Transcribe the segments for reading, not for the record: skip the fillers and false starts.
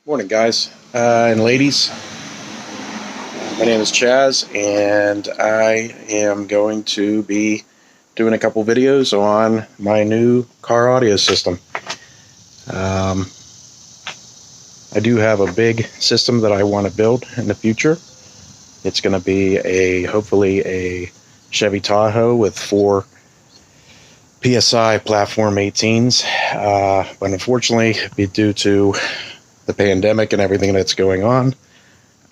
Morning, guys and ladies. My name is Chaz, and I am going to be doing a couple videos on my new car audio system. I do have a big system that I want to build in the future. It's going to be hopefully a Chevy Tahoe with 4 PSI platform 18s, but unfortunately, due to the pandemic and everything that's going on,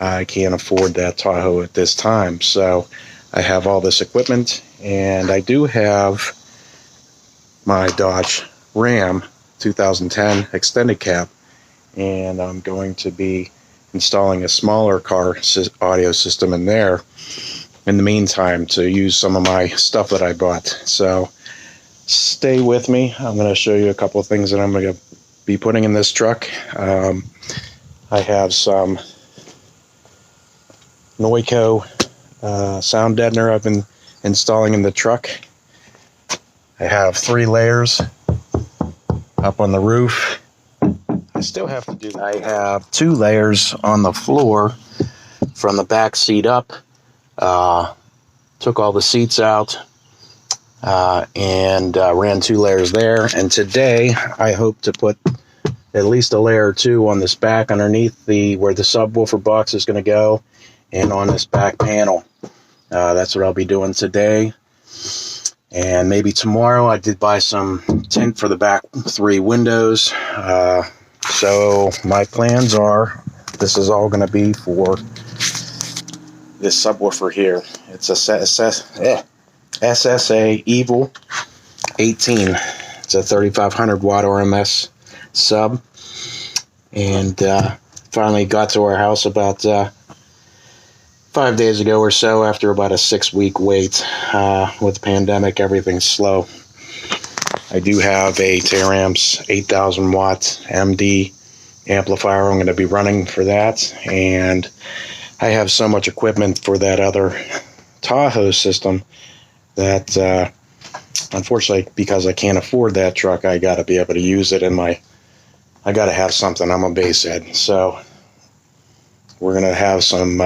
I can't afford that Tahoe at this time. So I have all this equipment, and I do have my Dodge Ram 2010 extended cab, and I'm going to be installing a smaller car audio system in there in the meantime to use some of my stuff that I bought. So stay with me. I'm going to show you a couple of things that I'm going to be putting in this truck. I have some Noico sound deadener I've been installing in the truck. I have 3 layers up on the roof. I still have to do that. I have 2 layers on the floor from the back seat up. Took all the seats out and ran 2 layers there. And today I hope to put at least a layer or 2 on this back underneath where the subwoofer box is going to go, and on this back panel. That's what I'll be doing today. And maybe tomorrow. I did buy some tint for the back 3 windows. So my plans are, this is all going to be for this subwoofer here. It's a SSA Evil 18. It's a 3500 watt RMS sub, and finally got to our house about 5 days ago or so, after about a 6-week wait. With the pandemic, everything's slow. I do have a Taramps 8000 watt MD amplifier I'm going to be running for that, and I have so much equipment for that other Tahoe system that unfortunately, because I can't afford that truck, I got to be able to use it in my, I got to have something. I'm a bass head. So we're going to have some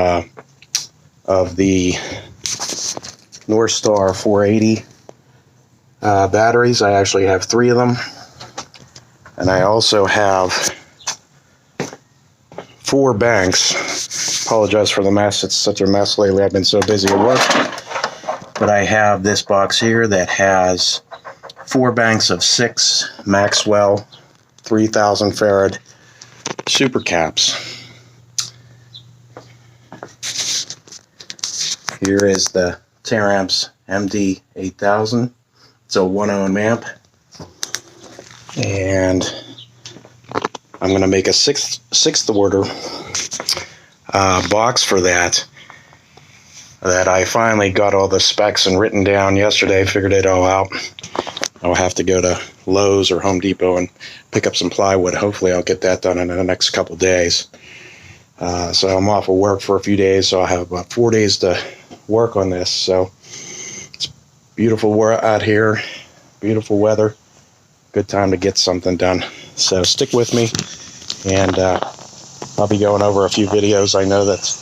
of the North Star 480 batteries. I actually have 3 of them. And I also have 4 banks. Apologize for the mess. It's such a mess lately. I've been so busy at work. But I have this box here that has 4 banks of 6 Maxwell 3000 farad super caps. Here is the Taramps MD 8000. It's a 1 ohm amp, and I'm going to make a sixth order box for that I finally got all the specs and written down yesterday. Figured it all out. I'll have to go to Lowe's or Home Depot and pick up some plywood. Hopefully I'll get that done in the next couple days. So I'm off of work for a few days, so I'll have about 4 days to work on this. So it's beautiful out here, beautiful weather, good time to get something done. So stick with me, and I'll be going over a few videos. I know that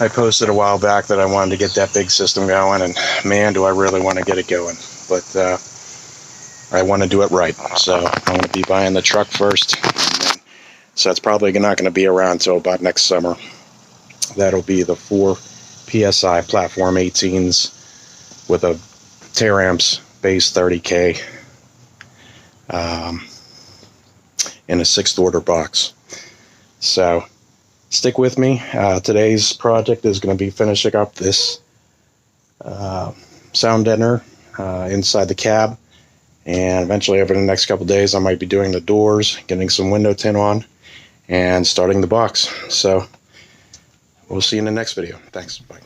I posted a while back that I wanted to get that big system going, and man, do I really want to get it going. But I want to do it right. So I'm going to be buying the truck first. So it's probably not going to be around until about next summer. That'll be the 4 PSI platform 18s with a Taramps base 30K in a 6th order box. So stick with me. Today's project is going to be finishing up this sound deadener inside the cab, and eventually over the next couple days I might be doing the doors, getting some window tint on, and starting the box. So we'll see you in the next video. Thanks. Bye.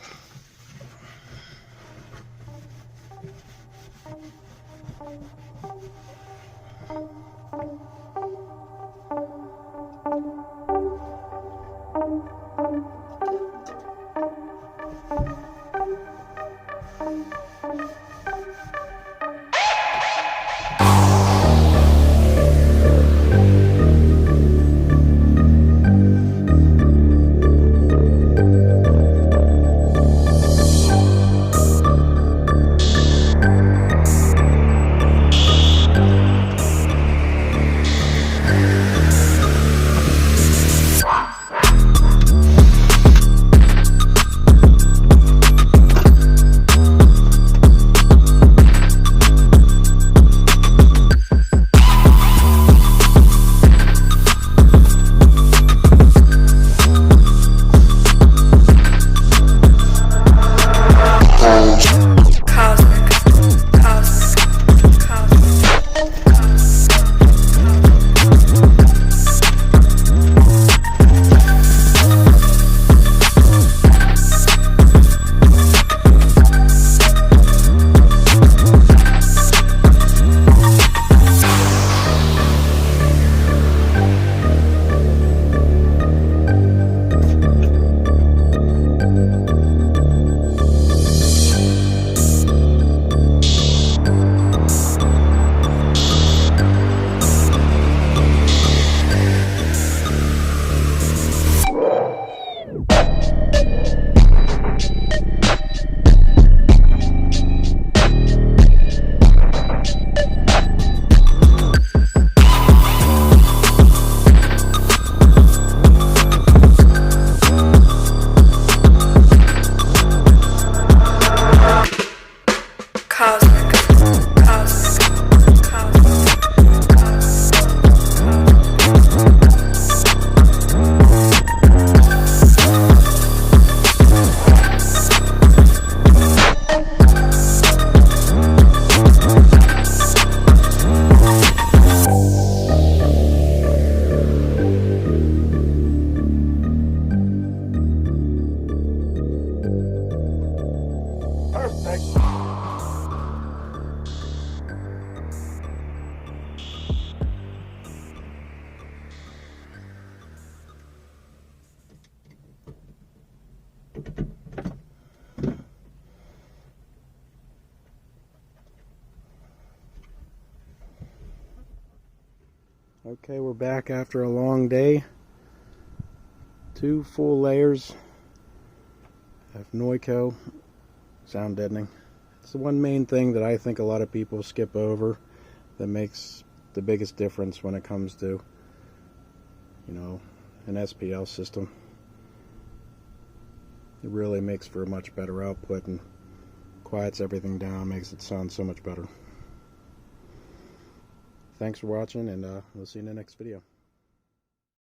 Okay, we're back after a long day. 2 full layers of Noico sound deadening. It's the one main thing that I think a lot of people skip over that makes the biggest difference when it comes to, you know, an SPL system. It really makes for a much better output and quiets everything down, makes it sound so much better. Thanks for watching, and we'll see you in the next video.